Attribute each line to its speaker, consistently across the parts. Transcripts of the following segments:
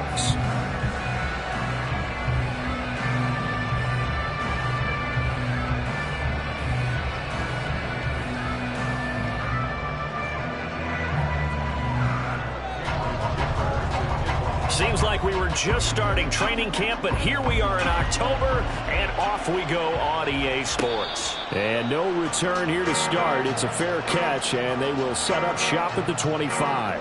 Speaker 1: Sports. Seems like we were just starting training camp, but here we are in October, and off we go on EA Sports.
Speaker 2: And no return here to start. It's a fair catch, and they will set up shop at the 25.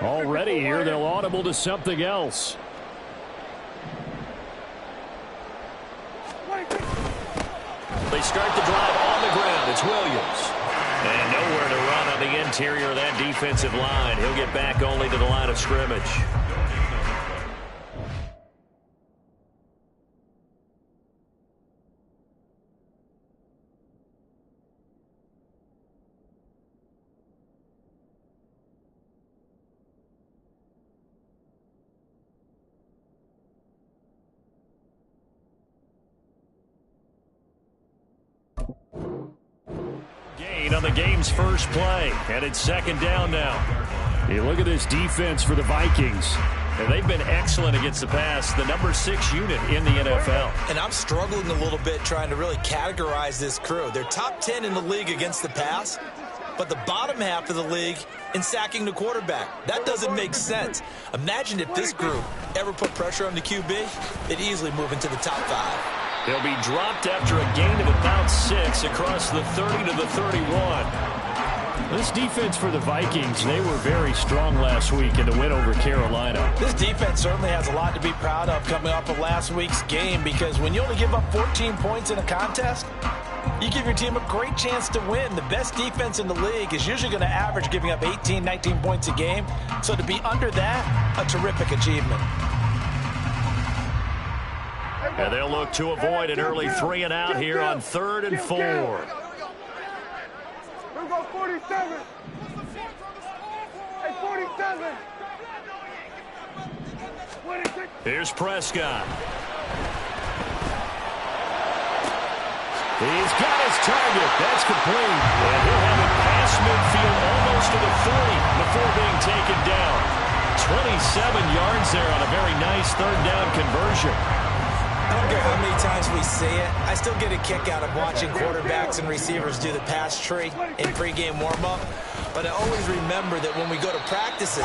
Speaker 2: Already here, they'll audible to something else.
Speaker 1: They start the drive on the ground. It's Williams. And nowhere to run on the interior of that defensive line. He'll get back only to the line of scrimmage. On the game's first play, and it's second down now.
Speaker 2: You look at this defense for the Vikings.
Speaker 1: And they've been excellent against the pass, the number 6 unit in the NFL.
Speaker 3: And I'm struggling a little bit trying to really categorize this crew. They're top 10 in the league against the pass, but the bottom half of the league in sacking the quarterback. That doesn't make sense. Imagine if this group ever put pressure on the QB, they'd easily move into the top 5.
Speaker 1: They'll be dropped after a gain of about 6 across the 30 to the 31.
Speaker 2: This defense for the Vikings, they were very strong last week in the win over Carolina.
Speaker 4: This defense certainly has a lot to be proud of coming off of last week's game, because when you only give up 14 points in a contest, you give your team a great chance to win. The best defense in the league is usually going to average giving up 18, 19 points a game. So to be under that, a terrific achievement.
Speaker 1: And they'll look to avoid an early 3 and out here on 3rd and 4.
Speaker 5: Here we go, 47. Hey, 47.
Speaker 1: Here's Prescott. He's got his target. That's complete. And he'll have it past midfield almost to the 40 before being taken down. 27 yards there on a very nice 3rd down conversion.
Speaker 3: I don't care how many times we see it, I still get a kick out of watching quarterbacks and receivers do the pass tree in pregame warm-up. But I always remember that when we go to practices,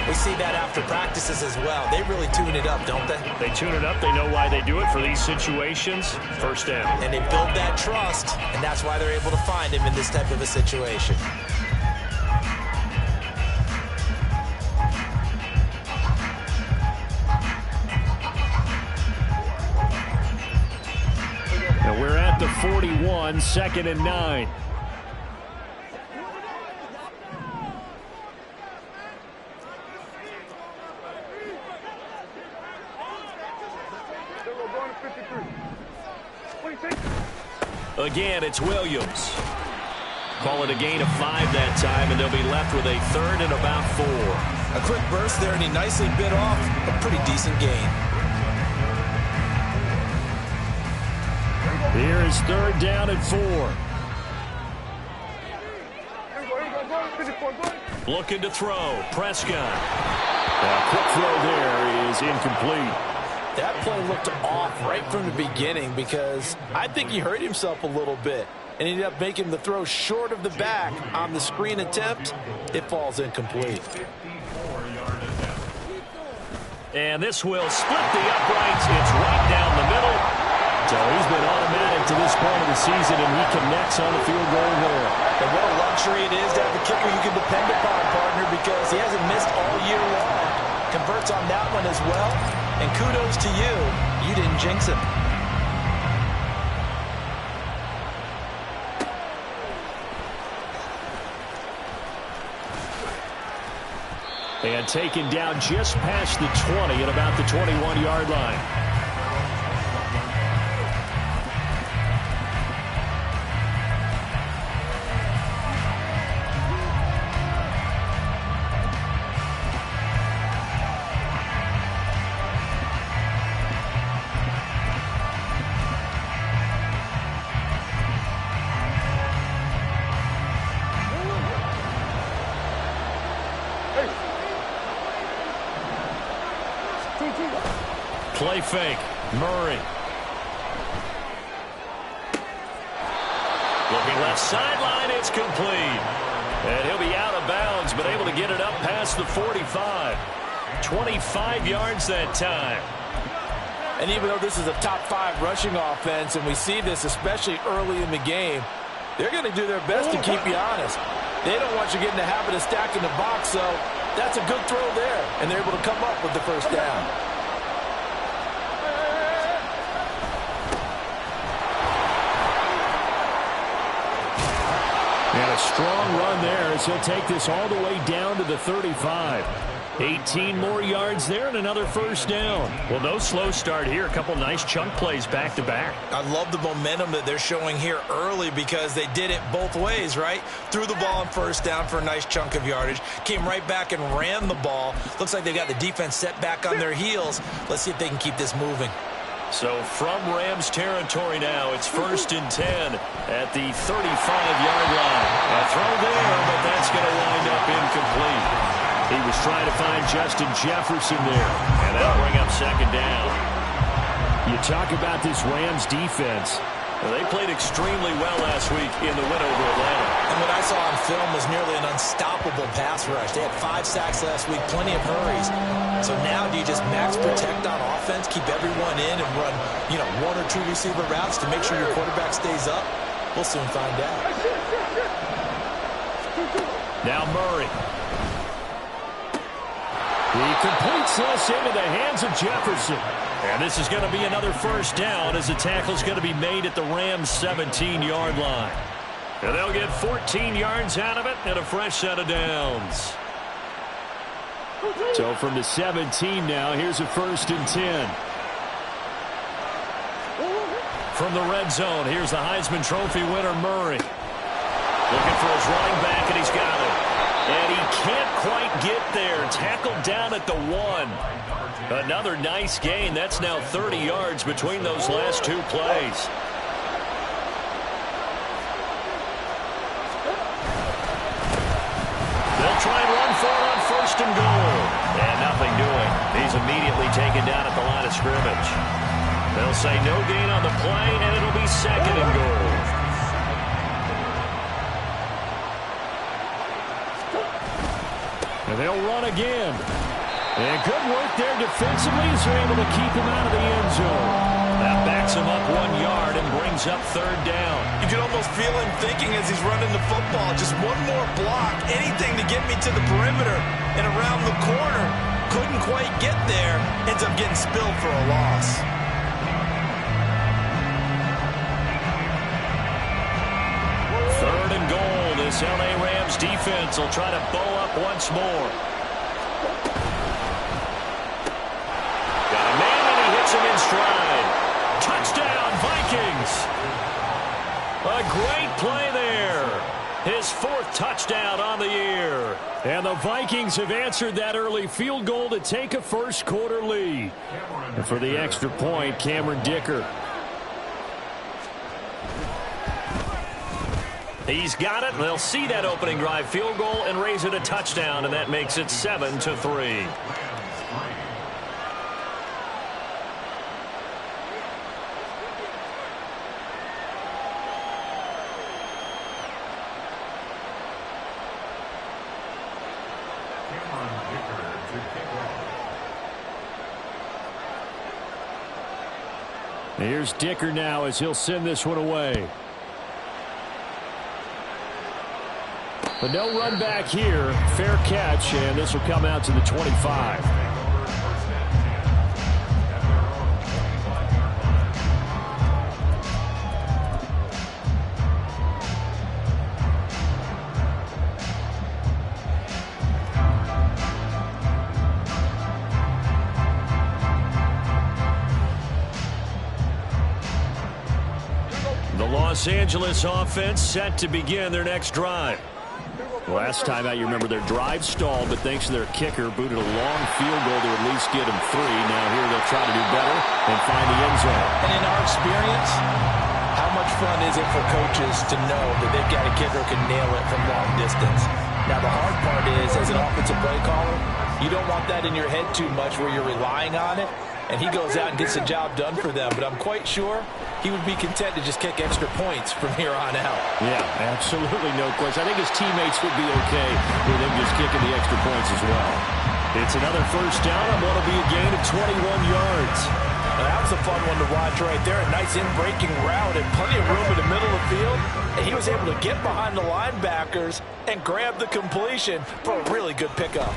Speaker 3: we see that after practices as well. They really tune it up, don't they?
Speaker 1: They tune it up. They know why they do it for these situations. First down.
Speaker 3: And they build that trust, and that's why they're able to find him in this type of a situation.
Speaker 2: And we're at the 41, 2nd and 9.
Speaker 1: Again, it's Williams. Call it a gain of 5 that time, and they'll be left with a 3rd and about 4.
Speaker 3: A quick burst there, and he nicely bit off a pretty decent gain.
Speaker 2: Here is 3rd down and 4.
Speaker 1: Looking to throw. Prescott.
Speaker 2: A quick throw there is incomplete.
Speaker 4: That play looked off right from the beginning, because I think he hurt himself a little bit and ended up making the throw short of the back on the screen attempt. It falls incomplete.
Speaker 1: And this will split the uprights. It's right down the middle.
Speaker 2: So he's been automatic to this point of the season, and he connects on the field goal there.
Speaker 4: And what a luxury it is to have a kicker you can depend upon, partner, because he hasn't missed all year long. Converts on that one as well. And kudos to you. You didn't jinx him.
Speaker 2: And taken down just past the 20 at about the 21-yard line. Play fake. Murray. Looking left sideline. It's complete. And he'll be out of bounds, but able to get it up past the 45. 25 yards that time.
Speaker 4: And even though this is a top 5 rushing offense, and we see this especially early in the game, they're going to do their best to keep you honest. They don't want you getting the habit of stacking the box, so that's a good throw there. And they're able to come up with the first down.
Speaker 2: And a strong run there as he'll take this all the way down to the 35. 18 more yards there and another first down.
Speaker 1: Well, no slow start here. A couple nice chunk plays back-to-back.
Speaker 3: I love the momentum that they're showing here early because they did it both ways, right? Threw the ball on first down for a nice chunk of yardage. Came right back and ran the ball. Looks like they've got the defense set back on their heels. Let's see if they can keep this moving.
Speaker 1: So from Rams territory now, it's 1st and 10 at the 35-yard line. A throw there, but that's going to wind up incomplete. He was trying to find Justin Jefferson there, and that'll bring up 2nd down.
Speaker 2: You talk about this Rams defense.
Speaker 1: Well, they played extremely well last week in the win over Atlanta.
Speaker 3: And what I saw on film was nearly an unstoppable pass rush. They had 5 sacks last week, plenty of hurries. So now do you just max protect on offense, keep everyone in, and run, 1 or 2 receiver routes to make sure your quarterback stays up? We'll soon find out.
Speaker 2: Now Murray. He completes this into the hands of Jefferson.
Speaker 1: And this is going to be another first down as the tackle's going to be made at the Rams' 17-yard line. And they'll get 14 yards out of it and a fresh set of downs.
Speaker 2: So from the 17 now, here's a 1st and 10.
Speaker 1: From the red zone, here's the Heisman Trophy winner, Murray. Looking for his running back, and he's got it. And he can't quite get there. Tackled down at the 1. Another nice gain. That's now 30 yards between those last 2 plays. They'll try and run for it on 1st and goal. And nothing doing. He's immediately taken down at the line of scrimmage. They'll say no gain on the play, and it'll be 2nd and goal.
Speaker 2: And they'll run again. And good work there defensively as they're able to keep him out of the end zone.
Speaker 1: That backs him up 1 yard and brings up 3rd down.
Speaker 3: You can almost feel him thinking as he's running the football, just one more block, anything to get me to the perimeter and around the corner. Couldn't quite get there. Ends up getting spilled for a loss.
Speaker 1: Third and goal. This LA Rams defense will try to bow up once more. Got a man and he hits him in stride. Touchdown, Vikings. A great play there. His 4th touchdown on the year.
Speaker 2: And the Vikings have answered that early field goal to take a first quarter lead. And for the extra point, Cameron Dicker.
Speaker 1: He's got it. They'll see that opening drive field goal and raise it a touchdown, and that makes it 7-3.
Speaker 2: Here's Dicker now as he'll send this one away. But no run back here. Fair catch, and this will come out to the 25.
Speaker 1: Los Angeles offense set to begin their next drive. Last time out, you remember their drive stalled, but thanks to their kicker, booted a long field goal to at least get them 3. Now here they'll try to do better and find the end zone.
Speaker 4: And in our experience, how much fun is it for coaches to know that they've got a kicker who can nail it from long distance? Now the hard part is, as an offensive play caller, you don't want that in your head too much where you're relying on it, and he goes out and gets the job done for them. But I'm quite sure he would be content to just kick extra points from here on out.
Speaker 1: Yeah, absolutely no question. I think his teammates would be okay with him just kicking the extra points as well. It's another first down on what will be a gain of 21 yards.
Speaker 4: Now, that was a fun one to watch right there. A nice in-breaking route and plenty of room in the middle of the field. And he was able to get behind the linebackers and grab the completion for a really good pickup.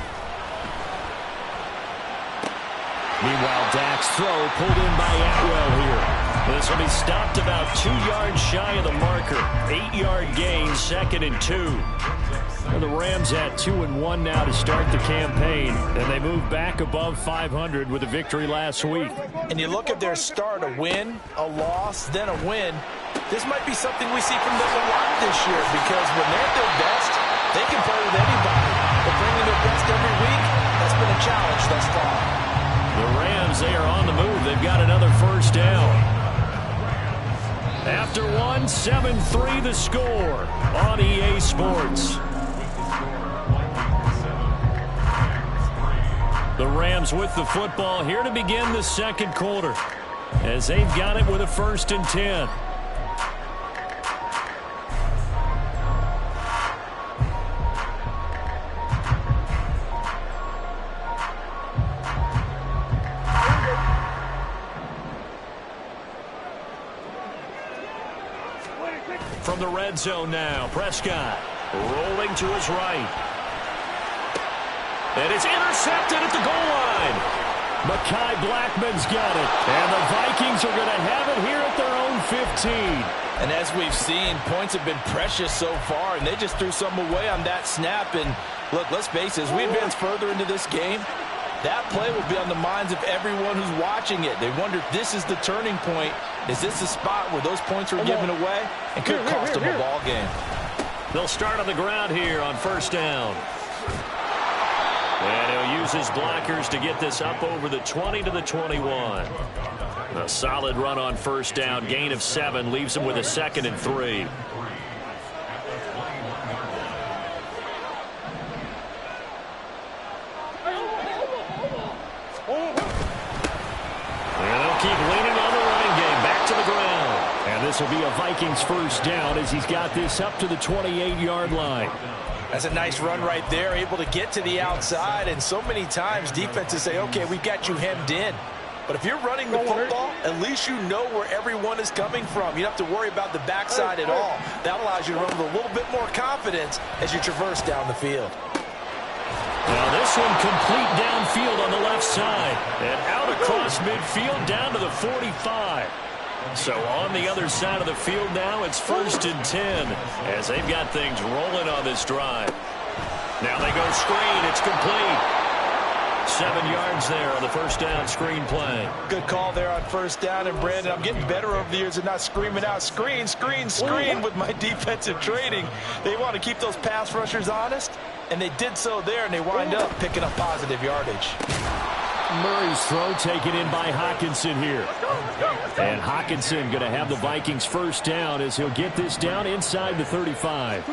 Speaker 1: Meanwhile, Dak's throw pulled in by Atwell here. This will be stopped about 2 yards shy of the marker. 8-yard gain, 2nd and 2. And the Rams at 2-1 now to start the campaign. And they move back above 500 with a victory last week.
Speaker 4: And you look at their start, a win, a loss, then a win. This might be something we see from them a lot this year, because when they're at their best, they can play with anybody. But bringing their best every week, that's been a challenge thus far.
Speaker 1: The Rams, they are on the move. They've got another first down. After 1, 7-3 the score on EA Sports. The Rams with the football here to begin the second quarter, as they've got it with a 1st and 10. From the red zone now, Prescott rolling to his right. And it's intercepted at the goal line. Mekhi Blackman's got it. And the Vikings are going to have it here at their own 15.
Speaker 4: And as we've seen, points have been precious so far, and they just threw some away on that snap. And look, let's face it, as we advance further into this game, that play will be on the minds of everyone who's watching it. They wonder if this is the turning point. Is this the spot where those points were given away and could cost them a ball game?
Speaker 1: They'll start on the ground here on first down. And he'll use his blockers to get this up over the 20 to the 21. A solid run on first down. Gain of 7 leaves him with a 2nd and 3. Keep leaning on the running game. Back to the ground. And this will be a Vikings first down as he's got this up to the 28-yard line.
Speaker 4: That's a nice run right there, able to get to the outside. And so many times defenses say, okay, we've got you hemmed in. But if you're running the football, at least you know where everyone is coming from. You don't have to worry about the backside at all. That allows you to run with a little bit more confidence as you traverse down the field.
Speaker 1: Now this one complete downfield on the left side. And out across midfield down to the 45. So on the other side of the field now, it's 1st and 10 as they've got things rolling on this drive. Now they go screen. It's complete. 7 yards there on the first down screen play.
Speaker 4: Good call there on first down. And Brandon, I'm getting better over the years of not screaming out screen, screen, screen with my defensive training. They want to keep those pass rushers honest, and they did so there, and they wind up picking up positive yardage.
Speaker 1: Murray's throw taken in by Hockenson here. And Hockenson going to have the Vikings first down as he'll get this down inside the 35.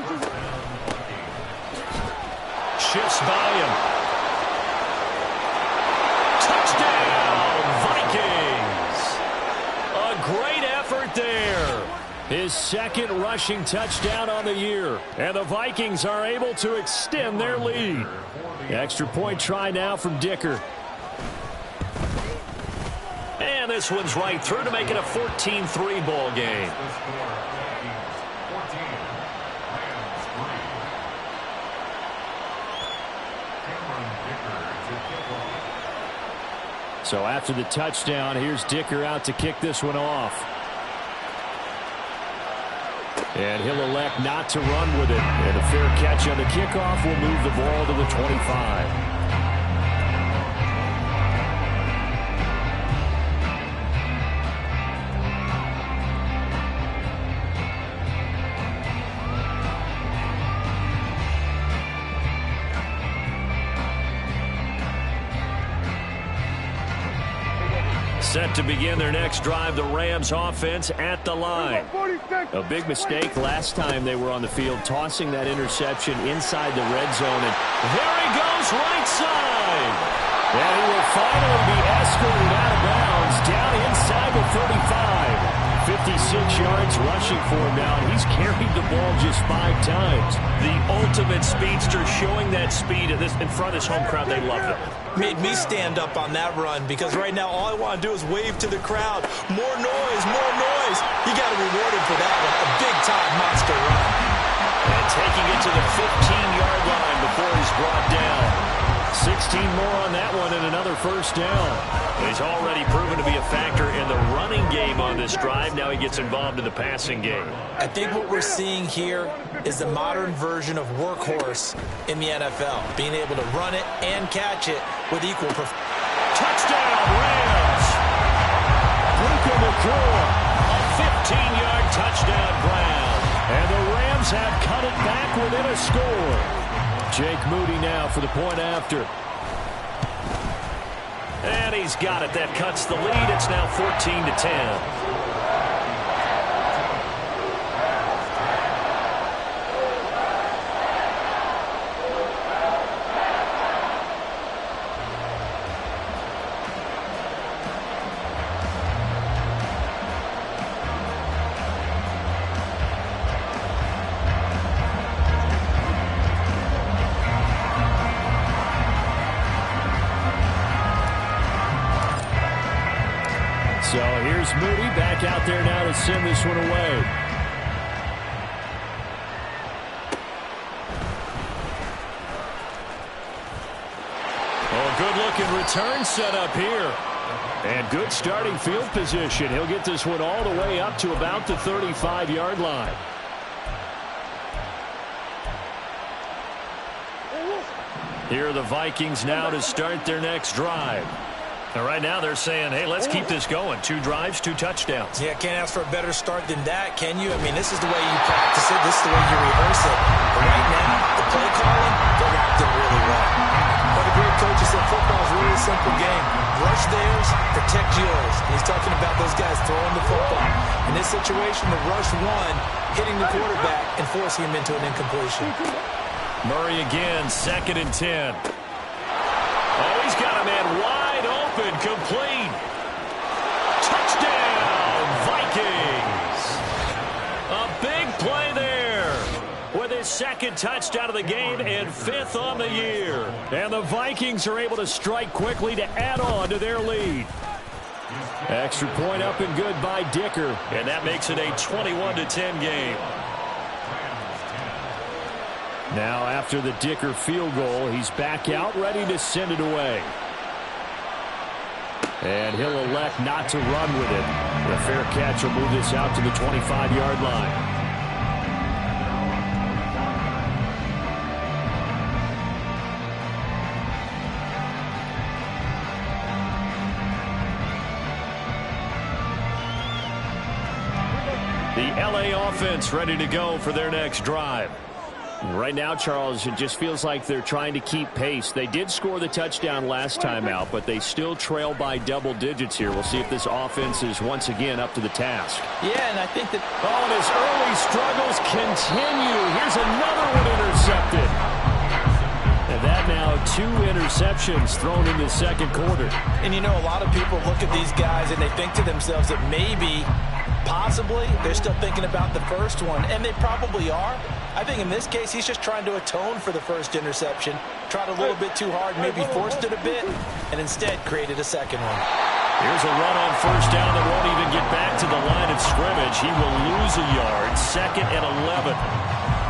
Speaker 1: Shifts by him. Touchdown, Vikings! A great effort there. His 2nd rushing touchdown on the year. And the Vikings are able to extend their lead. Extra point try now from Dicker. And this one's right through to make it a 14-3 ball game. So after the touchdown, here's Dicker out to kick this one off. And he'll elect not to run with it. And a fair catch on the kickoff will move the ball to the 25.
Speaker 2: Set to begin their next drive, the Rams offense at the line. A big mistake last time they were on the field, tossing that interception inside the red zone. And there he goes, right side. And he will finally be escorted out of bounds down inside the 35. 56 yards rushing for him now, and he's carried the ball just 5 times.
Speaker 1: The ultimate speedster, showing that speed in front of this home crowd. They love it.
Speaker 3: Made me stand up on that run because right now all I want to do is wave to the crowd. More noise, more noise. You got to be rewarded for that one. A big-time monster run.
Speaker 1: And taking it to the 15-yard line before he's brought down.
Speaker 2: 16 more on that one and another first down.
Speaker 1: He's already proven to be a factor in the running game on this drive. Now he gets involved in the passing game.
Speaker 3: I think what we're seeing here is the modern version of workhorse in the NFL. Being able to run it and catch it with equal performance.
Speaker 1: Touchdown, Rams!
Speaker 2: Puka Nacua,
Speaker 1: A 15-yard touchdown ground.
Speaker 2: and the Rams have cut it back within a score. Jake Moody now for the point after.
Speaker 1: And he's got it. That cuts the lead. It's now 14-10.
Speaker 2: So here's Moody back out there now to send this one away.
Speaker 1: Oh, good-looking return set up here.
Speaker 2: And good starting field position. He'll get this one all the way up to about the 35-yard line.
Speaker 1: Here are the Vikings now to start their next drive. And right now they're saying, hey, let's keep this going. 2 drives, 2 touchdowns.
Speaker 3: Yeah, can't ask for a better start than that, can you? I mean, this is the way you practice it. This is the way you rehearse it. But right now, the play calling, they're acting really well. But the great coaches said football is really a simple game. Rush theirs, protect yours. And he's talking about those guys throwing the football. In this situation, the rush one, hitting the quarterback and forcing him into an incompletion.
Speaker 1: Murray again, 2nd and 10. Oh, he's got a man wide open, complete. Touchdown, Vikings. A big play there with his 2nd touchdown of the game and 5th on the year.
Speaker 2: And the Vikings are able to strike quickly to add on to their lead. Extra point up and good by Dicker.
Speaker 1: And that makes it a 21-10 game.
Speaker 2: Now after the Dicker field goal, he's back out ready to send it away. And he'll elect not to run with it. The fair catch will move this out to the 25-yard line.
Speaker 1: The LA offense ready to go for their next drive.
Speaker 2: Right now, Charles, it just feels like they're trying to keep pace. They did score the touchdown last time out, but they still trail by double digits here. We'll see if this offense is once again up to the task.
Speaker 3: Yeah, and I think that...
Speaker 2: Oh, and his early struggles continue. Here's another one intercepted. And that now 2 interceptions thrown in the second quarter.
Speaker 3: And you know, a lot of people look at these guys and they think to themselves that maybe, possibly, they're still thinking about the first one, and they probably are. I think in this case, he's just trying to atone for the first interception. Tried a little bit too hard, maybe forced it a bit, and instead created a second one.
Speaker 1: Here's a run on first down that won't even get back to the line of scrimmage. He will lose a yard, 2nd and 11.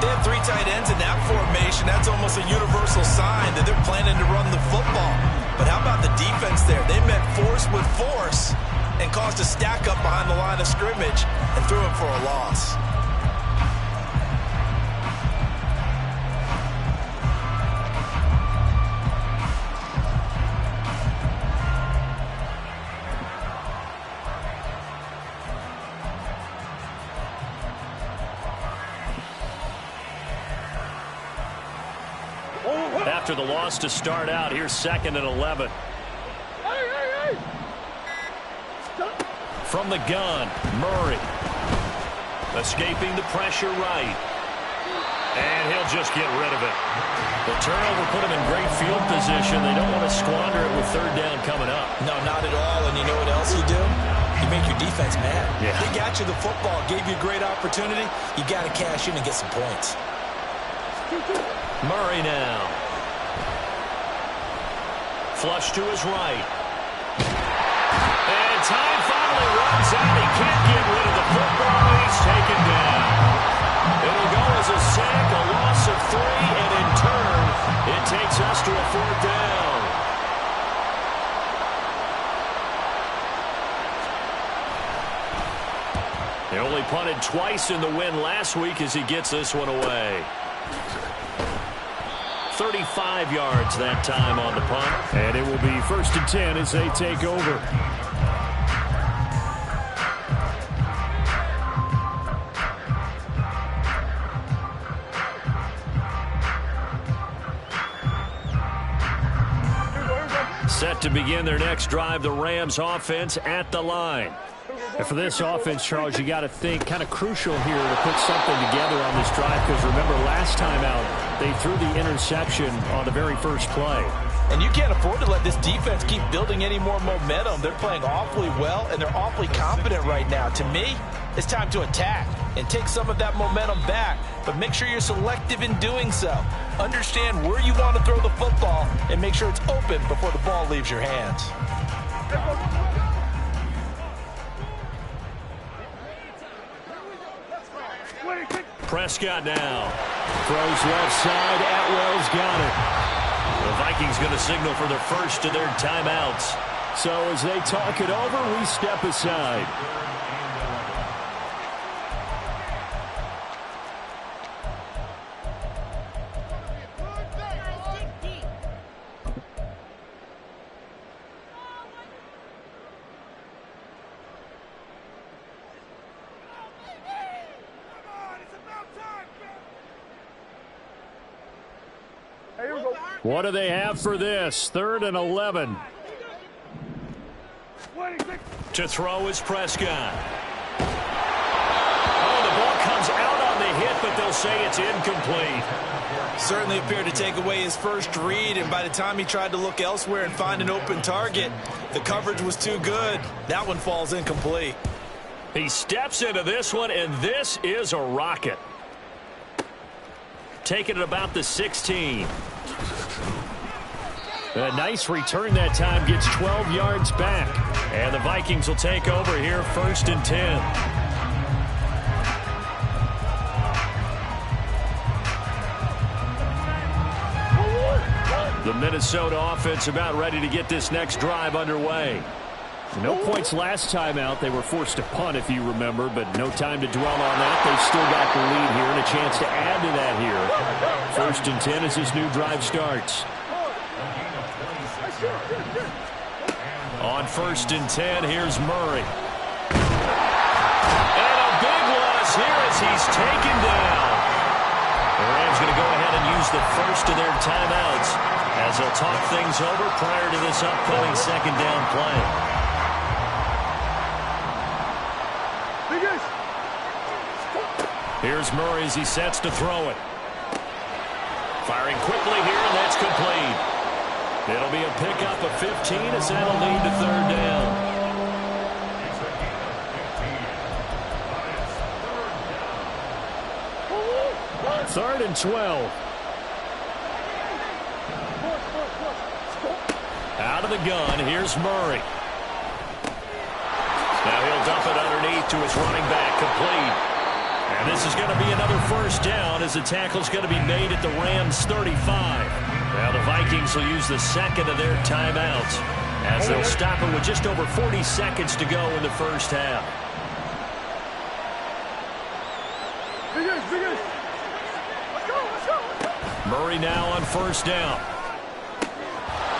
Speaker 3: They have 3 tight ends in that formation. That's almost a universal sign that they're planning to run the football. But how about the defense there? They met force with force and caused a stack up behind the line of scrimmage and threw him for a loss.
Speaker 1: After the loss to start out, here's 2nd and 11.
Speaker 2: From the gun, Murray. Escaping the pressure right. And he'll just get rid of it. The turnover put him in great field position. They don't want to squander it with third down coming up.
Speaker 3: No, not at all. And you know what else you do? You make your defense mad.
Speaker 2: Yeah.
Speaker 3: They got you the football, gave you a great opportunity. You got to cash in and get some points.
Speaker 2: Murray now. Flush to his right. And time finally runs out. He can't get rid of the football. He's taken down. It'll go as a sack, a loss of 3, and in turn, it takes us to a fourth down. They only punted twice in the win last week as he gets this one away. 35 yards that time on the punt. And it will be 1st and 10 as they take over. Set to begin their next drive, the Rams offense at the line. And for this offense, Charles, you got to think kind of crucial here to put something together on this drive, because remember last time out, they threw the interception on the very first play.
Speaker 4: And you can't afford to let this defense keep building any more momentum. They're playing awfully well, and they're awfully confident right now. To me, it's time to attack and take some of that momentum back, but make sure you're selective in doing so. Understand where you want to throw the football and make sure it's open before the ball leaves your hands.
Speaker 2: Prescott now. Throws left side. Atwell's got it. The Vikings going to signal for their first of their timeouts. So as they talk it over, we step aside. What do they have for this? 3rd and 11. To throw is Prescott. Oh, the ball comes out on the hit, but they'll say it's incomplete.
Speaker 3: Certainly appeared to take away his first read, and by the time he tried to look elsewhere and find an open target, the coverage was too good. That one falls incomplete.
Speaker 2: He steps into this one, and this is a rocket. Taking it about the 16. A nice return that time, gets 12 yards back. And the Vikings will take over here, 1st and 10. The Minnesota offense about ready to get this next drive underway. No points last time out. They were forced to punt, if you remember, but no time to dwell on that. They've still got the lead here and a chance to add to that here. 1st and 10 as this new drive starts. On 1st and 10, here's Murray. And a big loss here as he's taken down. The Rams going to go ahead and use the first of their timeouts as they'll talk things over prior to this upcoming 2nd down play. Here's Murray as he sets to throw it. Firing quickly here, and that's complete. It'll be a pickup of 15 as that'll lead to 3rd down. Third and 12. Out of the gun, here's Murray. Now he'll dump it underneath to his running back, complete. And this is going to be another 1st down as the tackle's going to be made at the Rams' 35. Now the Vikings will use the 2nd of their timeouts as they'll stop it with just over 40 seconds to go in the first half. Murray now on 1st down.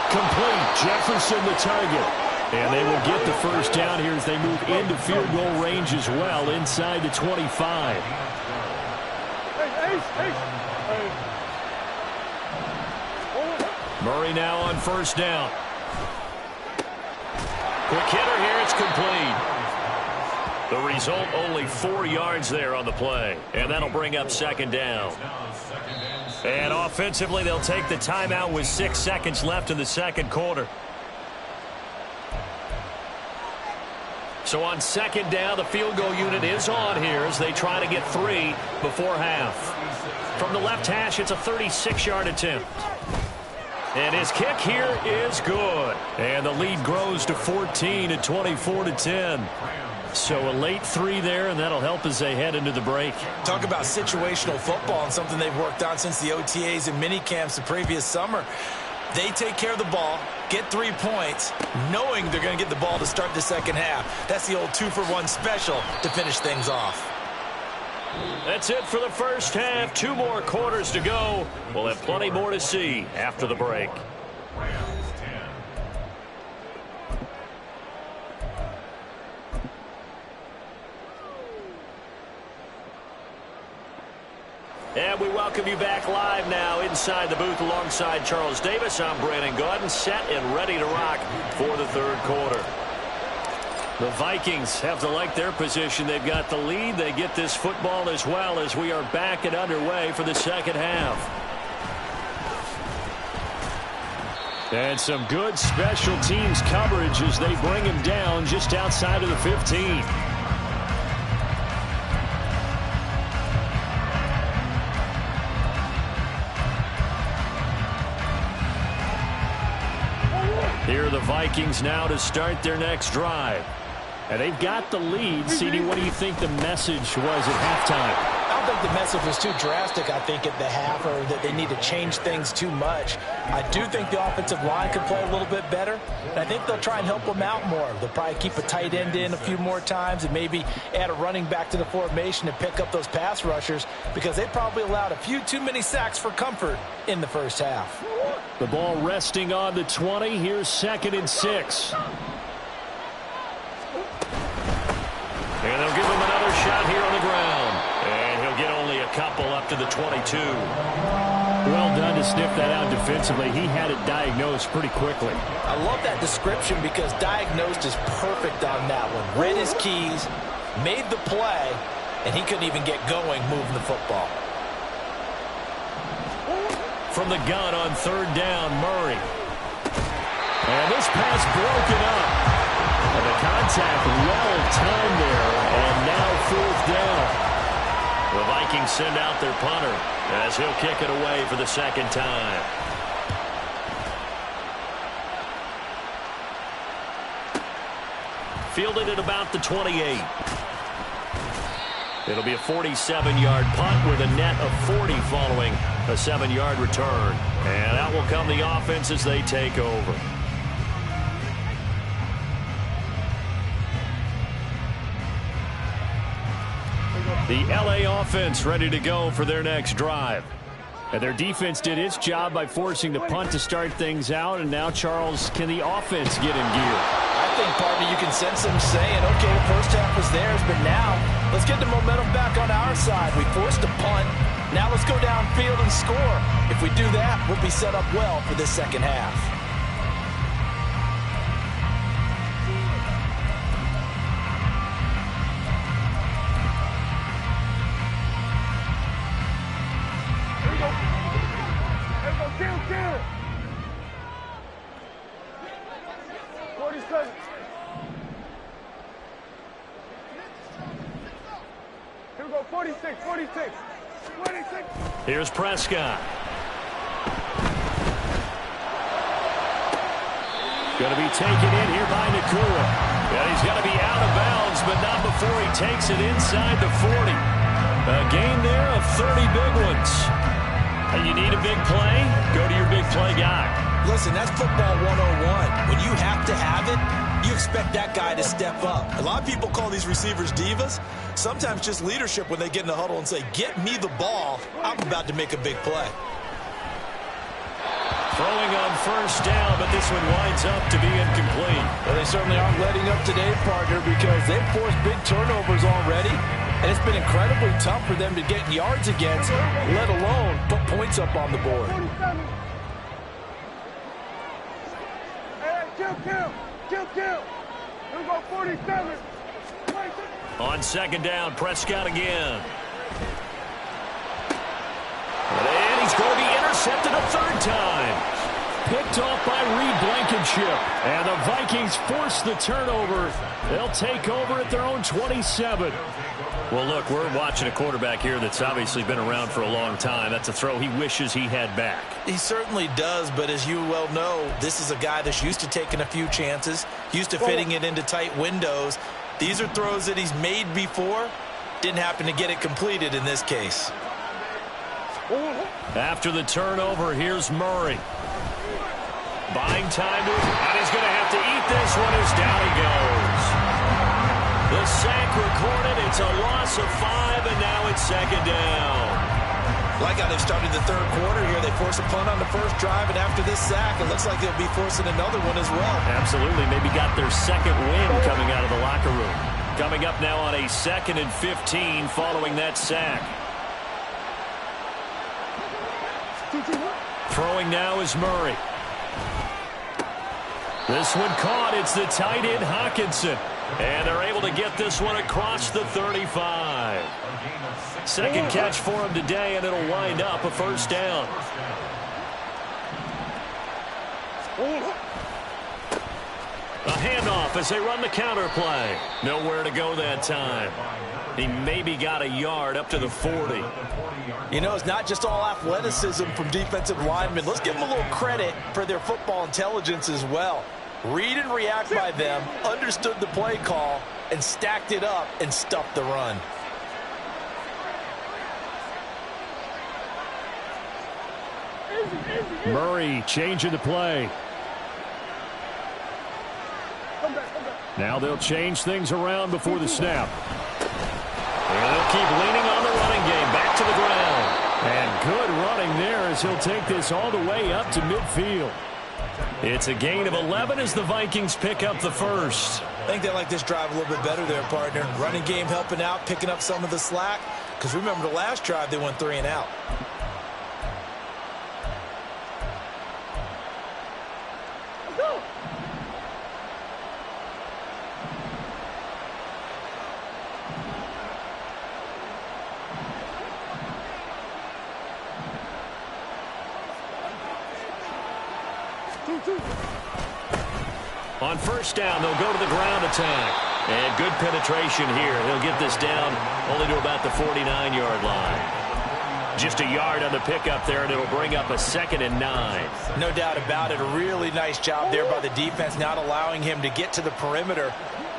Speaker 2: Complete. Jefferson the target. And they will get the 1st down here as they move into field goal range as well inside the 25. Murray now on 1st down. Quick hitter here, it's complete. The result, only 4 yards there on the play. And that'll bring up second down. And offensively, they'll take the timeout with 6 seconds left in the second quarter. So on second down, the field goal unit is on here as they try to get 3 before half. From the left hash, it's a 36-yard attempt. And his kick here is good. And the lead grows to 14 at 24-10. So a late 3 there, and that'll help as they head into the break.
Speaker 3: Talk about situational football and something they've worked on since the OTAs and mini camps the previous summer. They take care of the ball, get 3 points, knowing they're going to get the ball to start the second half. That's the old 2-for-1 special to finish things off.
Speaker 2: That's it for the first half. 2 more quarters to go. We'll have plenty more to see after the break. And we welcome you back live now inside the booth alongside Charles Davis. I'm Brandon Gaudin, set and ready to rock for the third quarter. The Vikings have to like their position. They've got the lead. They get this football as well as we are back and underway for the second half. And some good special teams coverage as they bring him down just outside of the 15. Here are the Vikings now to start their next drive. And they've got the lead. CD, what do you think the message was at halftime?
Speaker 4: I don't think the message was too drastic, I think, at the half, or that they need to change things too much. I do think the offensive line could play a little bit better, and I think they'll try and help them out more. They'll probably keep a tight end in a few more times and maybe add a running back to the formation and pick up those pass rushers because they probably allowed a few too many sacks for comfort in the first half.
Speaker 2: The ball resting on the 20. Here's 2nd and 6. And they'll give him another shot here on the ground. And he'll get only a couple up to the 22. Well done to sniff that out defensively. He had it diagnosed pretty quickly.
Speaker 4: I love that description because diagnosed is perfect on that one. Read his keys, made the play, and he couldn't even get going moving the football.
Speaker 2: From the gun on 3rd down, Murray. And this pass broken up. And the contact well timed there, and now 4th down. The Vikings send out their punter as he'll kick it away for the second time. Fielded at about the 28. It'll be a 47-yard punt with a net of 40 following a 7-yard return. And out will come the offense as they take over. The LA offense ready to go for their next drive. And their defense did its job by forcing the punt to start things out. And now, Charles, can the offense get in gear?
Speaker 4: I think, partner, you can sense them saying, okay, the first half was theirs, but now let's get the momentum back on our side. We forced a punt. Now let's go downfield and score. If we do that, we'll be set up well for this second half.
Speaker 5: Kill. 47. Here we go, 46.
Speaker 2: Here's Prescott. Going to be taken in here by Nakua. And he's going to be out of bounds, but not before he takes it inside the 40. A gain there of 30 big ones. And you need a big play? Go to your big play guy.
Speaker 3: Listen, that's football 101. When you have to have it, you expect that guy to step up. A lot of people call these receivers divas. Sometimes just leadership when they get in the huddle and say, get me the ball. I'm about to make a big play.
Speaker 2: Throwing on 1st down, but this one winds up to be incomplete.
Speaker 4: Well, they certainly aren't letting up today, partner, because they've forced big turnovers already. And it's been incredibly tough for them to get yards against, let alone put points up on the board.
Speaker 5: 47. Hey, kill. Here we go, 47.
Speaker 2: On second down, Prescott again. And he's going to be intercepted a third time. Picked off by Reed Blankenship. And the Vikings force the turnover. They'll take over at their own 27. Well, look, we're watching a quarterback here that's obviously been around for a long time. That's a throw he wishes he had back.
Speaker 4: He certainly does, but as you well know, this is a guy that's used to taking a few chances, used to fitting it into tight windows. These are throws that he's made before. Didn't happen to get it completed in this case.
Speaker 2: After the turnover, here's Murray. Buying time to him, and he's going to have to eat this one as down he goes. The sack recorded. It's a loss of 5, and now it's second down.
Speaker 4: Like how they've started the third quarter here. They force a punt on the first drive, and after this sack, it looks like they'll be forcing another one as well.
Speaker 2: Absolutely. Maybe got their second win coming out of the locker room. Coming up now on a 2nd and 15 following that sack. Throwing now is Murray. This one caught. It's the tight end Hawkinson. And they're able to get this one across the 35. Second catch for him today, and it'll wind up a first down. A handoff as they run the counter play. Nowhere to go that time. He maybe got a yard up to the 40.
Speaker 4: You know, it's not just all athleticism from defensive linemen. Let's give them a little credit for their football intelligence as well. Read and react by them, understood the play call, and stacked it up and stuffed the run.
Speaker 2: Murray changing the play. Now they'll change things around before the snap. And they'll keep leaning on the running game. Back to the ground. And good running there as he'll take this all the way up to midfield. It's a gain of 11 as the Vikings pick up the first.
Speaker 4: I think they like this drive a little bit better there, partner. Running game helping out, picking up some of the slack. Because remember the last drive, they went 3 and out.
Speaker 2: On first down, they'll go to the ground attack. And good penetration here. He'll get this down only to about the 49-yard line. Just a yard on the pickup there, and it'll bring up a 2nd and 9.
Speaker 4: No doubt about it. A really nice job there by the defense, not allowing him to get to the perimeter.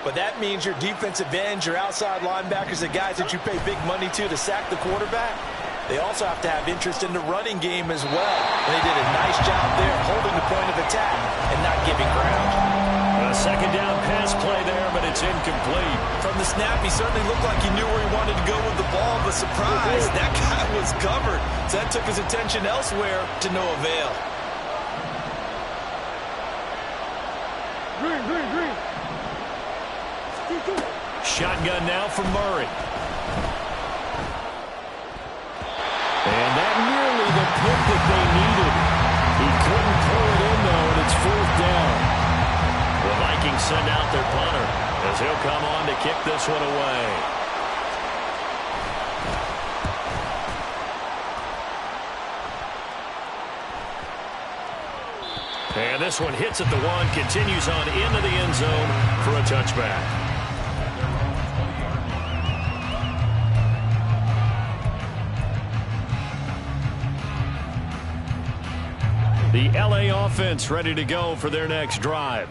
Speaker 4: But that means your defensive ends, your outside linebackers, the guys that you pay big money to sack the quarterback, they also have to have interest in the running game as well. And they did a nice job there holding the point of attack and not giving ground.
Speaker 2: A second down pass play there, but it's incomplete.
Speaker 4: From the snap, he certainly looked like he knew where he wanted to go with the ball, but surprise, that guy was covered. So that took his attention elsewhere to no avail.
Speaker 5: Green.
Speaker 2: Shotgun now from Murray. And that nearly the pick that they needed. He couldn't pull it in, though, and it's 4th down. The Vikings send out their punter as he'll come on to kick this one away. And this one hits at the 1, continues on into the end zone for a touchback. The LA offense ready to go for their next drive.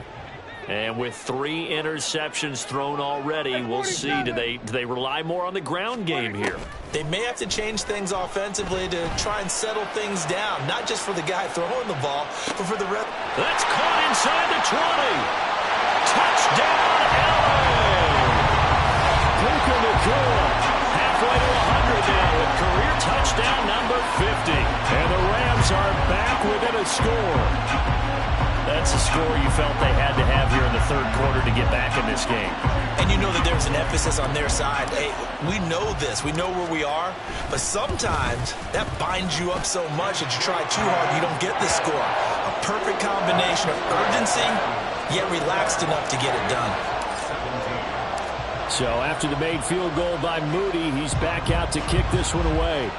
Speaker 2: And with 3 interceptions thrown already, we'll see. Do they rely more on the ground game here?
Speaker 4: They may have to change things offensively to try and settle things down. Not just for the guy throwing the ball, but for the rest.
Speaker 2: That's caught inside the 20. Touchdown, LA! Puka Nacua halfway to 100 now with career touchdown number 50. And the Rams are back within a score. That's a score you felt they had to have here in the third quarter to get back in this game.
Speaker 4: And you know that there's an emphasis on their side. Hey, we know this. We know where we are. But sometimes that binds you up so much that you try too hard, you don't get the score. A perfect combination of urgency, yet relaxed enough to get it done.
Speaker 2: So after the made field goal by Moody, he's back out to kick this one away.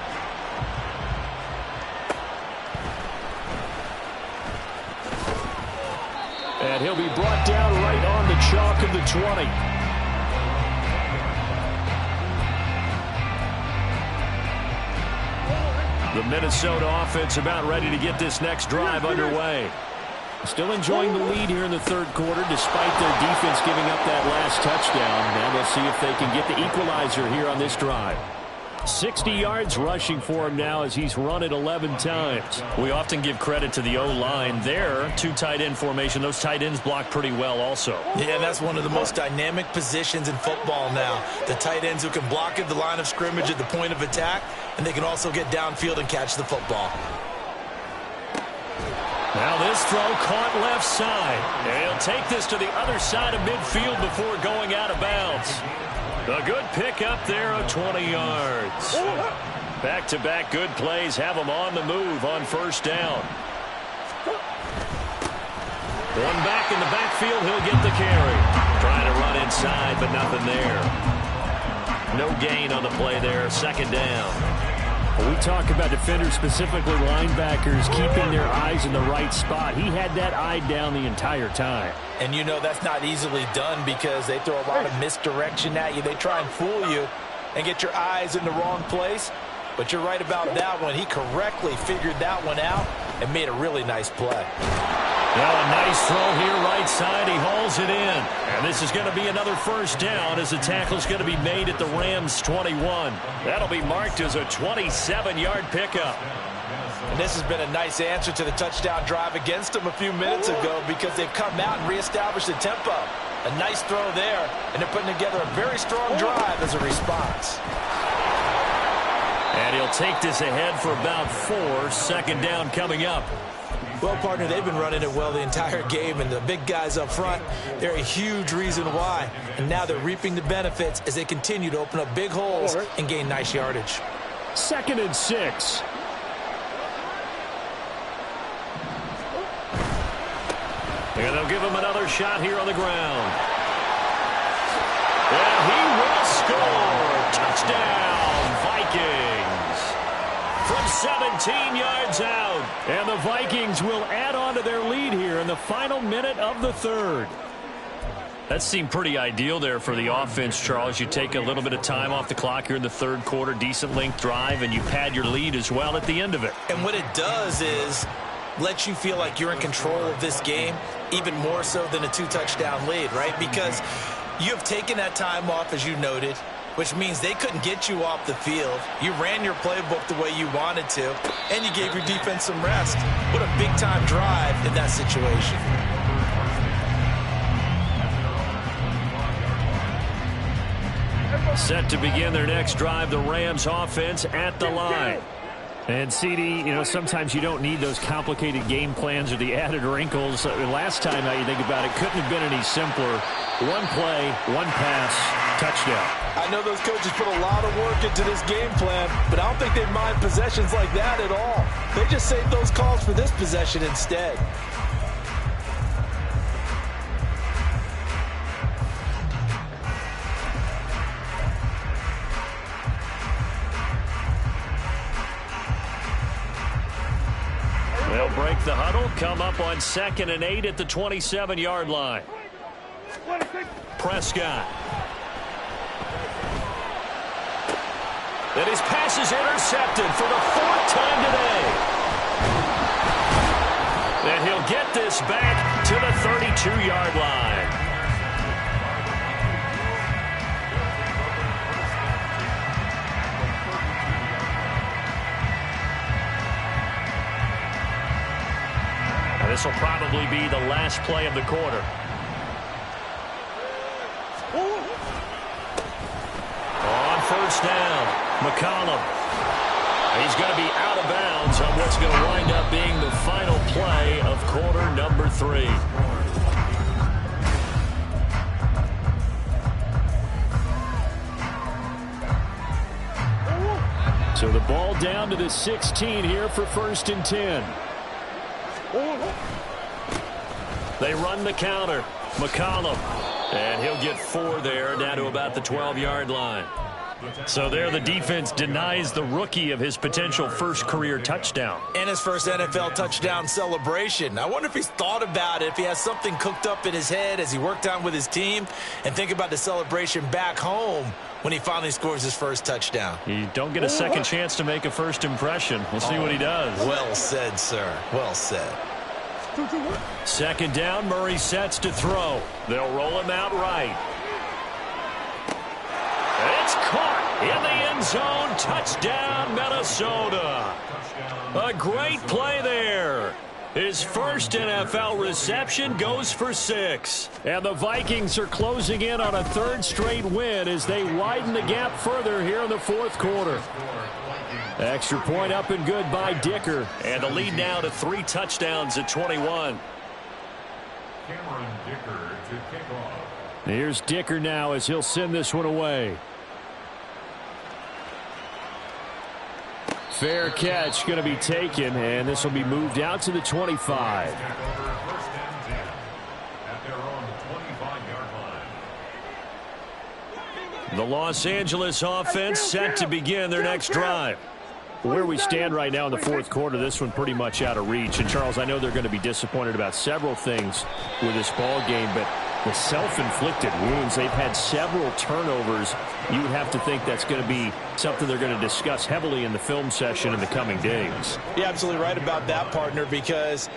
Speaker 2: And he'll be brought down right on the chalk of the 20. The Minnesota offense about ready to get this next drive underway. Still enjoying the lead here in the third quarter despite their defense giving up that last touchdown. Now they'll see if they can get the equalizer here on this drive. 60 yards rushing for him now as he's run it 11 times.
Speaker 1: We often give credit to the O-line. There, two tight end formation. Those tight ends block pretty well also.
Speaker 3: Yeah, that's one of the most dynamic positions in football now. The tight ends who can block at the line of scrimmage at the point of attack, and they can also get downfield and catch the football.
Speaker 1: Now this throw caught left side. And he'll take this to the other side of midfield before going out of bounds. A good pickup there of 20 yards. Back-to-back good plays have him on the move on first down. One back in the backfield, he'll get the carry. Trying to run inside, but nothing there. No gain on the play there, second down.
Speaker 2: We talk about defenders, specifically linebackers, keeping their eyes in the right spot. He had that eye down the entire time.
Speaker 4: And you know that's not easily done because they throw a lot of misdirection at you. They try and fool you and get your eyes in the wrong place. But you're right about that one. He correctly figured that one out and made a really nice play.
Speaker 1: Now a nice throw here right side. He hauls it in. And this is going to be another first down as the tackle's going to be made at the Rams' 21. That'll be marked as a 27-yard pickup.
Speaker 4: And this has been a nice answer to the touchdown drive against them a few minutes ago because they've come out and reestablished the tempo. A nice throw there, and they're putting together a very strong drive as a response.
Speaker 1: And he'll take this ahead for about 4. Second down coming up.
Speaker 3: Well, partner, they've been running it well the entire game, and the big guys up front, they're a huge reason why. And now they're reaping the benefits as they continue to open up big holes and gain nice yardage.
Speaker 2: 2nd and 6.
Speaker 1: And they'll give him another shot here on the ground. And he will score. Touchdown, Vikings. From 17 yards out.
Speaker 2: And the Vikings will add on to their lead here in the final minute of the third.
Speaker 1: That seemed pretty ideal there for the offense, Charles. You take a little bit of time off the clock here in the third quarter, decent length drive, and you pad your lead as well at the end of it.
Speaker 3: And what it does is let you feel like you're in control of this game, even more so than a 2-touchdown lead, right? Because you have taken that time off, as you noted, which means they couldn't get you off the field. You ran your playbook the way you wanted to, and you gave your defense some rest. What a big-time drive in that situation.
Speaker 1: Set to begin their next drive, the Rams offense at the line.
Speaker 2: And, CD, you know, sometimes you don't need those complicated game plans or the added wrinkles. Last time, now you think about it, couldn't have been any simpler. One play, one pass, touchdown.
Speaker 4: I know those coaches put a lot of work into this game plan, but I don't think they mind possessions like that at all. They just saved those calls for this possession instead.
Speaker 1: They'll break the huddle, come up on 2nd and 8 at the 27-yard line. Prescott. And his pass is intercepted for the 4th time today. And he'll get this back to the 32-yard line. This will probably be the last play of the quarter. On first down, McCollum. He's going to be out of bounds on what's going to wind up being the final play of quarter number 3.
Speaker 2: So the ball down to the 16 here for 1st and 10.
Speaker 1: They run the counter. McCollum
Speaker 2: And he'll get 4 there, down to about the 12-yard line. So there the defense denies the rookie of his potential first career touchdown.
Speaker 3: And his first NFL touchdown celebration. I wonder if he's thought about it, if he has something cooked up in his head as he worked on with his team, and think about the celebration back home when he finally scores his first touchdown.
Speaker 2: You don't get a second chance to make a first impression. We'll see what he does.
Speaker 3: Well said, sir. Well said.
Speaker 2: Second down, Murray sets to throw. They'll roll him out right. It's caught in the end zone. Touchdown, Minnesota. A great play there. His first NFL reception goes for 6. And the Vikings are closing in on a 3rd straight win as they widen the gap further here in the 4th quarter. Extra point up and good by Dicker. And the lead now to 3 touchdowns at 21.
Speaker 6: Cameron Dicker to kick off.
Speaker 2: Here's Dicker now as he'll send this one away. Fair catch going to be taken, and this will be moved out to the 25. The Los Angeles offense set to begin their next drive. Where we stand right now in the 4th quarter, this one pretty much out of reach. And, Charles, I know they're going to be disappointed about several things with this ball game, but the self-inflicted wounds, they've had several turnovers. You would have to think that's going to be something they're going to discuss heavily in the film session in the coming days.
Speaker 4: You're absolutely right about that, partner, because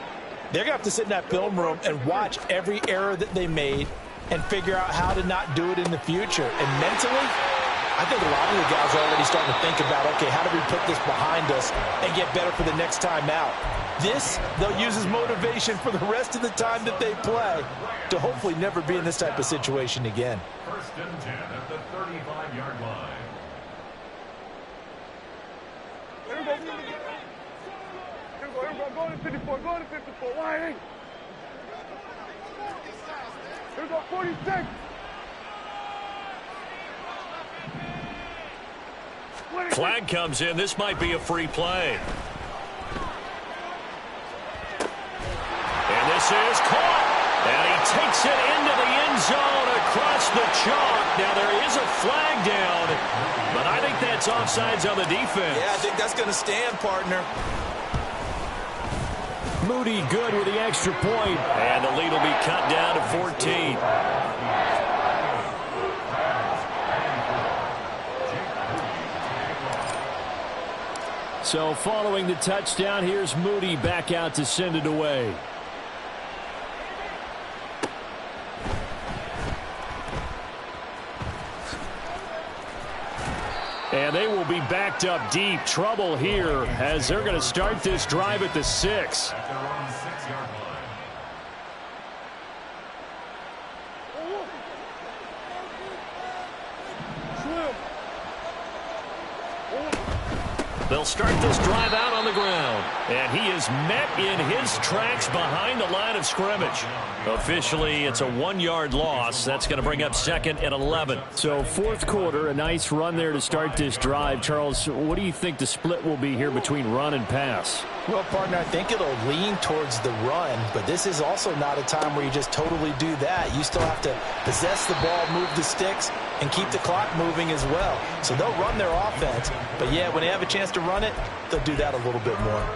Speaker 4: they're going to have to sit in that film room and watch every error that they made and figure out how to not do it in the future. And mentally, I think a lot of the guys are already starting to think about, okay, how do we put this behind us and get better for the next time out? This, they'll use as motivation for the rest of the time that they play to hopefully never be in this type of situation again.
Speaker 6: First and 10 at the 35-yard line.
Speaker 5: Here we go. Go to 54. Go to 54. Why? Here we go. 46.
Speaker 2: Flag comes in. This might be a free play. And this is caught. And he takes it into the end zone across the chalk. Now there is a flag down, but I think that's offsides on the defense.
Speaker 3: Yeah, I think that's going to stand, partner.
Speaker 2: Moody good with the extra point. And the lead will be cut down to 14. So following the touchdown, here's Moody back out to send it away. And they will be backed up deep. Trouble here as they're going to start this drive at the 6.
Speaker 6: At their own 6-yard line.
Speaker 2: They'll start this drive out on the ground. And he is met in his tracks behind the line of scrimmage. Officially, it's a 1-yard loss. That's going to bring up 2nd and 11. So 4th quarter, a nice run there to start this drive. Charles, what do you think the split will be here between run and pass?
Speaker 4: Well, partner, I think it'll lean towards the run, but this is also not a time where you just totally do that. You still have to possess the ball, move the sticks, and keep the clock moving as well. So they'll run their offense, but yeah, when they have a chance to run it, they'll do that a little bit more.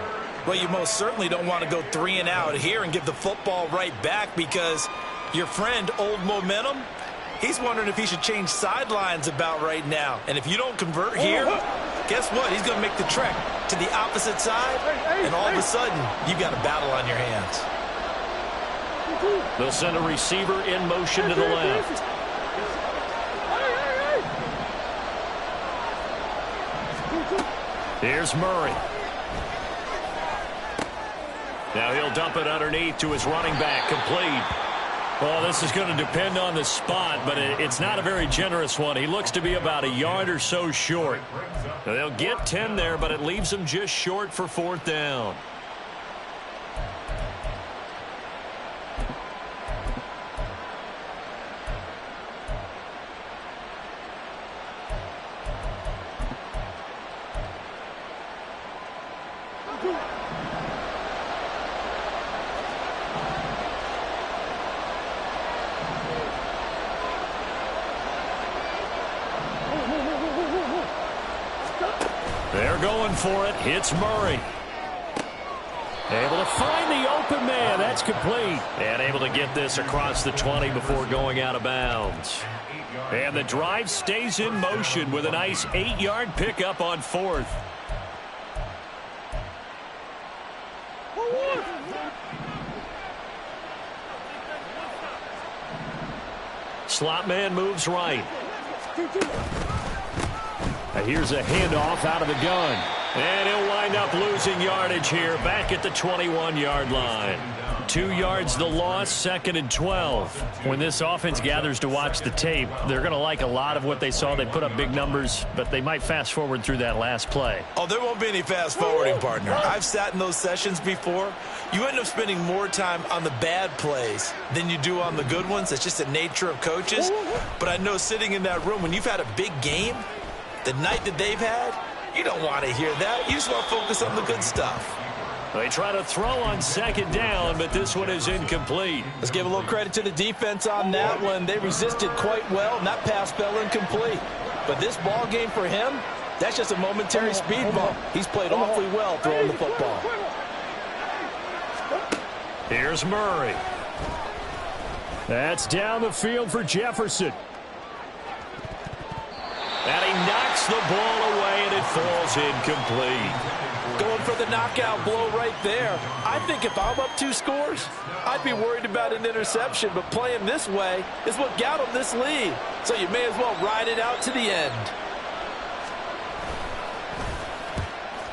Speaker 3: Well, you most certainly don't want to go 3 and out here and give the football right back, because your friend, Old Momentum, he's wondering if he should change sidelines about right now. And if you don't convert here, guess what? He's going to make the trek to the opposite side, and all of a sudden, you've got a battle on your hands.
Speaker 2: They'll send a receiver in motion to the left. Here's Murray. Now he'll dump it underneath to his running back, complete. Well, this is going to depend on the spot, but it's not a very generous one. He looks to be about a yard or so short. Now, they'll get 10 there, but it leaves them just short for 4th down. They're going for it. It's Murray. Able to find the open man. That's complete. And able to get this across the 20 before going out of bounds. And the drive stays in motion with a nice 8-yard pickup on 4th. Slot man moves right. Here's a handoff out of the gun. And he'll wind up losing yardage here back at the 21-yard line. 2 yards the loss, 2nd and 12. When this offense gathers to watch the tape, they're going to like a lot of what they saw. They put up big numbers, but they might fast forward through that last play.
Speaker 3: Oh, there won't be any fast forwarding, partner. I've sat in those sessions before. You end up spending more time on the bad plays than you do on the good ones. It's just the nature of coaches. But I know sitting in that room, when you've had a big game, the night that they've had, you don't want to hear that. You just want to focus on the good stuff.
Speaker 2: They try to throw on 2nd down, but this one is incomplete.
Speaker 4: Let's give a little credit to the defense on that one. They resisted quite well, and that pass fell incomplete. But this ball game for him, that's just a momentary speed bump. He's played awfully well throwing the football.
Speaker 2: Here's Murray. That's down the field for Jefferson. And he knocks the ball away, and it falls incomplete.
Speaker 4: Going for the knockout blow right there. I think if I'm up 2 scores, I'd be worried about an interception, but playing this way is what got him this lead. So you may as well ride it out to the end.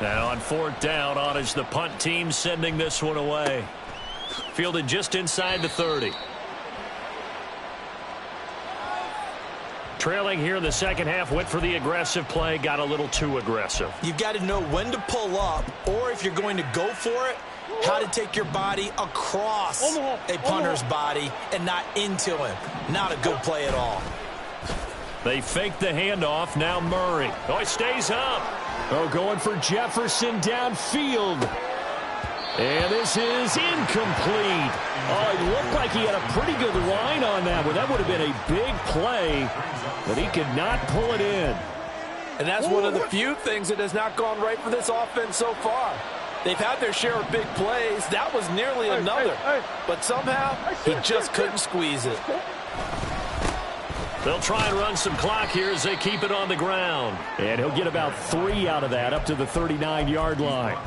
Speaker 2: Now on 4th down, on is the punt team sending this one away. Fielded just inside the 30. Trailing here in the second half, went for the aggressive play, got a little too aggressive.
Speaker 3: You've got to know when to pull up, or if you're going to go for it, how to take your body across a punter's body and not into him. Not a good play at all.
Speaker 2: They fake the handoff. Now Murray. Oh, he stays up. Oh, going for Jefferson downfield. And this is incomplete. Oh, it looked like he had a pretty good line on that one. That would have been a big play, but he could not pull it in.
Speaker 4: And that's one of the few things that has not gone right for this offense so far. They've had their share of big plays. That was nearly another. But somehow, he just couldn't squeeze it.
Speaker 2: They'll try and run some clock here as they keep it on the ground. And he'll get about 3 out of that up to the 39-yard line.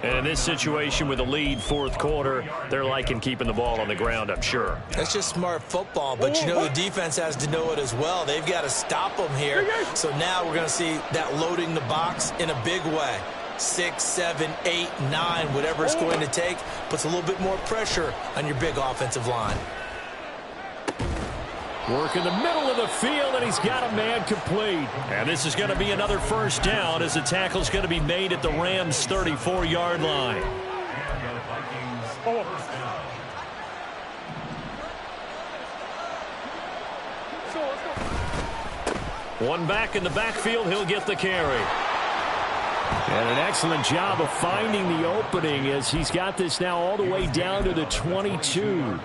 Speaker 2: And in this situation with a lead 4th quarter, they're liking keeping the ball on the ground, I'm sure.
Speaker 3: That's just smart football, but you know the defense has to know it as well. They've got to stop them here. So now we're going to see that loading the box in a big way. 6, 7, 8, 9, whatever it's going to take, puts a little bit more pressure on your big offensive line.
Speaker 2: Work in the middle of the field, and he's got a man complete. And this is going to be another 1st down as the tackle's going to be made at the Rams' 34-yard line. One back in the backfield, he'll get the carry. And an excellent job of finding the opening as he's got this now all the way down to the 22.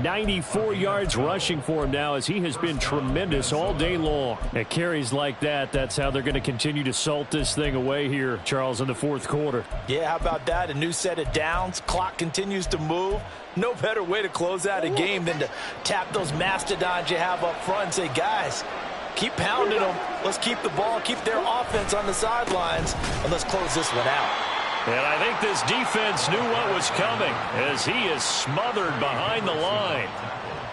Speaker 2: 94 yards rushing for him now as he has been tremendous all day long. At carries like that, that's how they're going to continue to salt this thing away here, Charles, in the 4th quarter.
Speaker 4: Yeah, how about that? A new set of downs. Clock continues to move. No better way to close out a game than to tap those mastodons you have up front and say, guys, keep pounding them. Let's keep the ball, keep their offense on the sidelines, and let's close this one out.
Speaker 2: And I think this defense knew what was coming as he is smothered behind the line.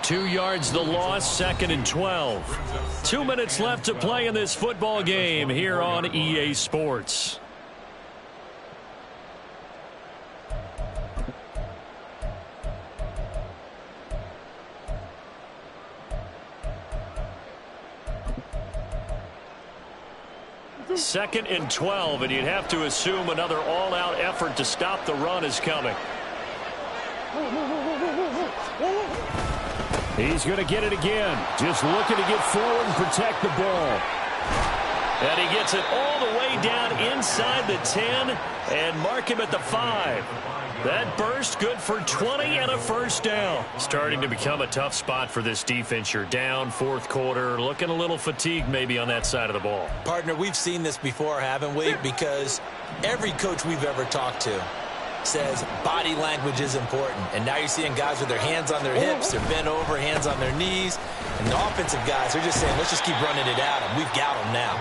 Speaker 2: 2 yards the loss, 2nd and 12. 2 minutes left to play in this football game here on EA Sports. Second and 12, and you'd have to assume another all-out effort to stop the run is coming. He's going to get it again. Just looking to get forward and protect the ball. And he gets it all the way down inside the 10 and mark him at the 5. That burst good for 20 and a first down. Starting to become a tough spot for this defense. You're down fourth quarter, looking a little fatigued maybe on that side of the ball.
Speaker 3: Partner, we've seen this before, haven't we? Because every coach we've ever talked to says body language is important. And now you're seeing guys with their hands on their hips, they're bent over, hands on their knees. And the offensive guys are just saying, let's just keep running it at him. We've got him now.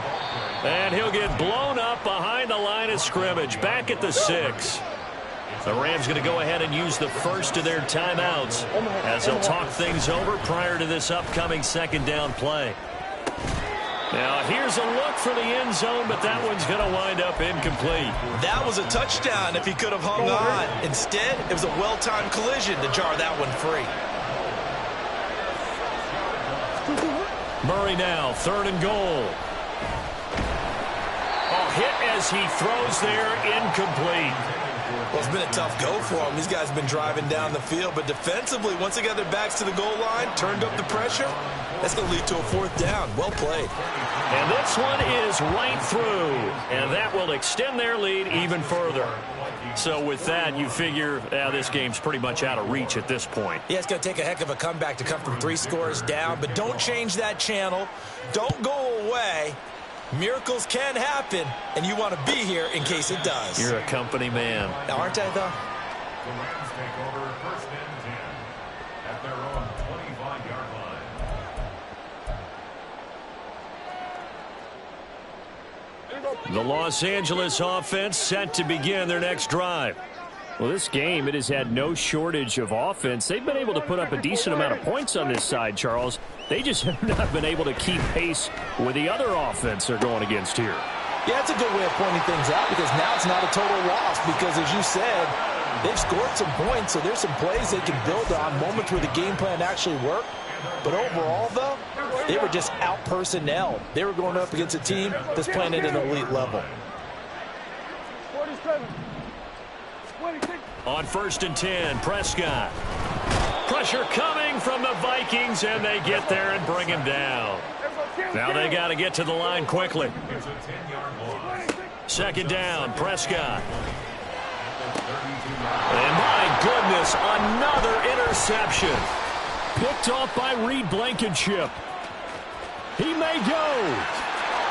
Speaker 2: And he'll get blown up behind the line of scrimmage, back at the 6. The Rams going to go ahead and use the first of their timeouts as they'll talk things over prior to this upcoming second down play. Now, here's a look for the end zone, but that one's going to wind up incomplete.
Speaker 3: That was a touchdown if he could have hung on. Instead, it was a well-timed collision to jar that one free.
Speaker 2: Murray now, 3rd and goal. Oh, hit as he throws there, incomplete.
Speaker 3: Well, it's been a tough go for them. These guys have been driving down the field, but defensively, once they got their backs to the goal line, turned up the pressure, that's going to lead to a 4th down. Well played.
Speaker 2: And this one is right through, and that will extend their lead even further. So with that, you figure this game's pretty much out of reach at this point.
Speaker 3: Yeah, it's going to take a heck of a comeback to come from 3 scores down, but don't change that channel. Don't go away. Miracles can happen, and you want to be here in case it does.
Speaker 2: You're a company man.
Speaker 3: Now, aren't I, though?
Speaker 6: The Rams take over 1st and 10 at their own 25-yard line.
Speaker 2: The Los Angeles offense set to begin their next drive. Well, this game, it has had no shortage of offense. They've been able to put up a decent amount of points on this side, Charles. They just have not been able to keep pace with the other offense they're going against here.
Speaker 4: Yeah, it's a good way of pointing things out because now it's not a total loss because, as you said, they've scored some points, so there's some plays they can build on, moments where the game plan actually worked. But overall, though, they were just out-personnel. They were going up against a team that's playing at an elite level.
Speaker 5: 47.
Speaker 2: On 1st and 10, Prescott. Pressure coming from the Vikings, and they get there and bring him down. Now they got to get to the line quickly. 2nd down, Prescott. And my goodness, another interception. Picked off by Reed Blankenship. He may go.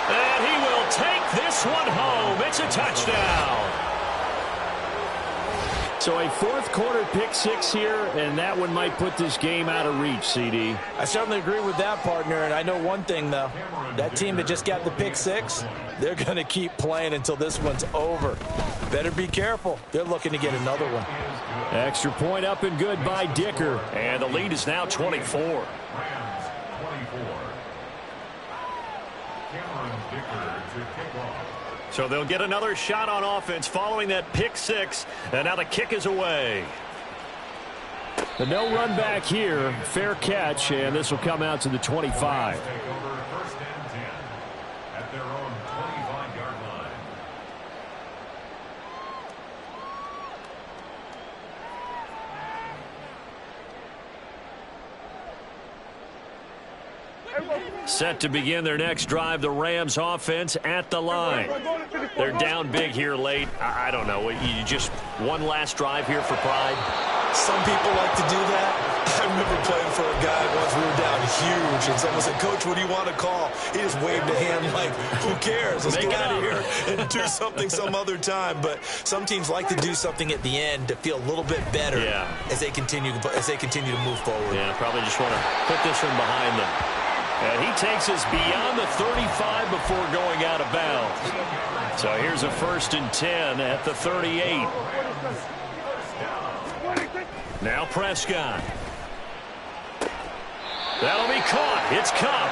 Speaker 2: And he will take this one home. It's a touchdown. So a 4th quarter pick 6 here, and that one might put this game out of reach, CD.
Speaker 4: I certainly agree with that, partner, and I know one thing, though. That team that just got the pick 6, they're going to keep playing until this one's over. Better be careful. They're looking to get another one.
Speaker 2: Extra point up and good by Dicker, and the lead is now 24.
Speaker 6: Rams 24. Cameron Dicker to kick off.
Speaker 2: So they'll get another shot on offense following that pick 6, and now the kick is away. The no run back here, fair catch, and this will come out to the 25.
Speaker 6: Take over 1st and 10 at their own 25-yard line.
Speaker 2: Set to begin their next drive, the Rams offense at the line. They're down big here late. I don't know. You just one last drive here for pride?
Speaker 3: Some people like to do that. I remember playing for a guy once. We were down huge, and someone said, "Coach, what do you want to call?" He just waved a hand like, "Who cares? Let's get out of here and do something some other time." But some teams like to do something at the end to feel a little bit better as they continue to move forward.
Speaker 2: Yeah, probably just want to put this one behind them. And he takes us beyond the 35 before going out of bounds. So here's a 1st and 10 at the 38. Now Prescott. That'll be caught. It's Cup.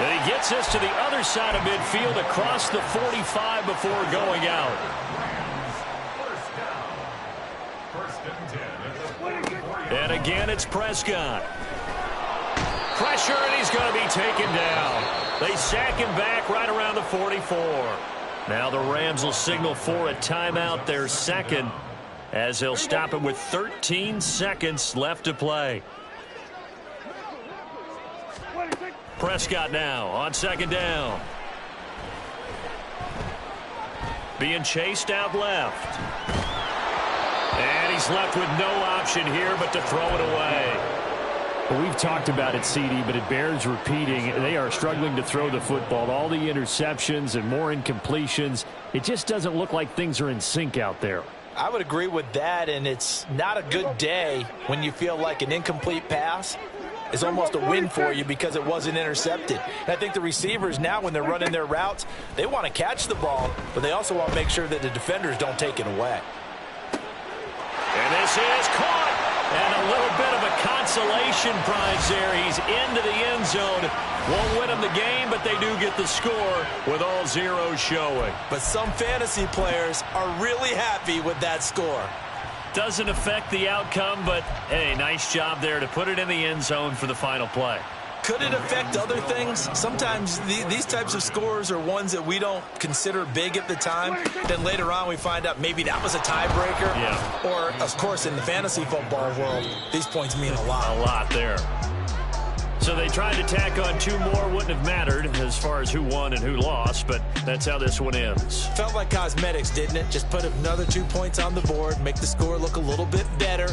Speaker 2: And he gets us to the other side of midfield across the 45 before going out. And again, it's Prescott. Pressure, and he's going to be taken down. They sack him back right around the 44. Now the Rams will signal for a timeout, their second, as they'll stop it with 13 seconds left to play. Prescott now on 2nd down. Being chased out left. And he's left with no option here but to throw it away. Well, we've talked about it, CD, but it bears repeating. They are struggling to throw the football. All the interceptions and more incompletions. It just doesn't look like things are in sync out there.
Speaker 4: I would agree with that, and it's not a good day when you feel like an incomplete pass is almost a win for you because it wasn't intercepted. And I think the receivers now, when they're running their routes, they want to catch the ball, but they also want to make sure that the defenders don't take it away.
Speaker 2: And this is caught. And a little bit of a consolation prize there. He's into the end zone. Won't win them the game, but they do get the score with all zeros showing.
Speaker 3: But some fantasy players are really happy with that score.
Speaker 2: Doesn't affect the outcome, but, hey, nice job there to put it in the end zone for the final play.
Speaker 3: Could it affect other things? Sometimes these types of scores are ones that we don't consider big at the time. Then later on we find out maybe that was a tiebreaker.
Speaker 2: Yeah.
Speaker 3: Or, of course, in the fantasy football world, these points mean a lot.
Speaker 2: A lot there. So they tried to tack on two more. Wouldn't have mattered as far as who won and who lost, but that's how this one ends.
Speaker 3: Felt like cosmetics, didn't it? Just put another 2 points on the board, make the score look a little bit better.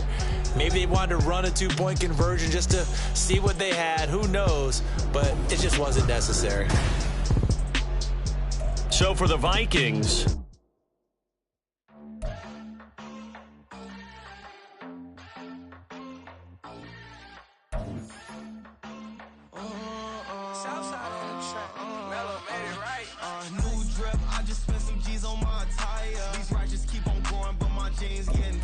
Speaker 3: Maybe they wanted to run a 2-point conversion just to see what they had. Who knows? But it just wasn't necessary.
Speaker 2: So for the Vikings,
Speaker 7: New drip, I just spent some G's on my attire. These righteous keep on going, but my jeans getting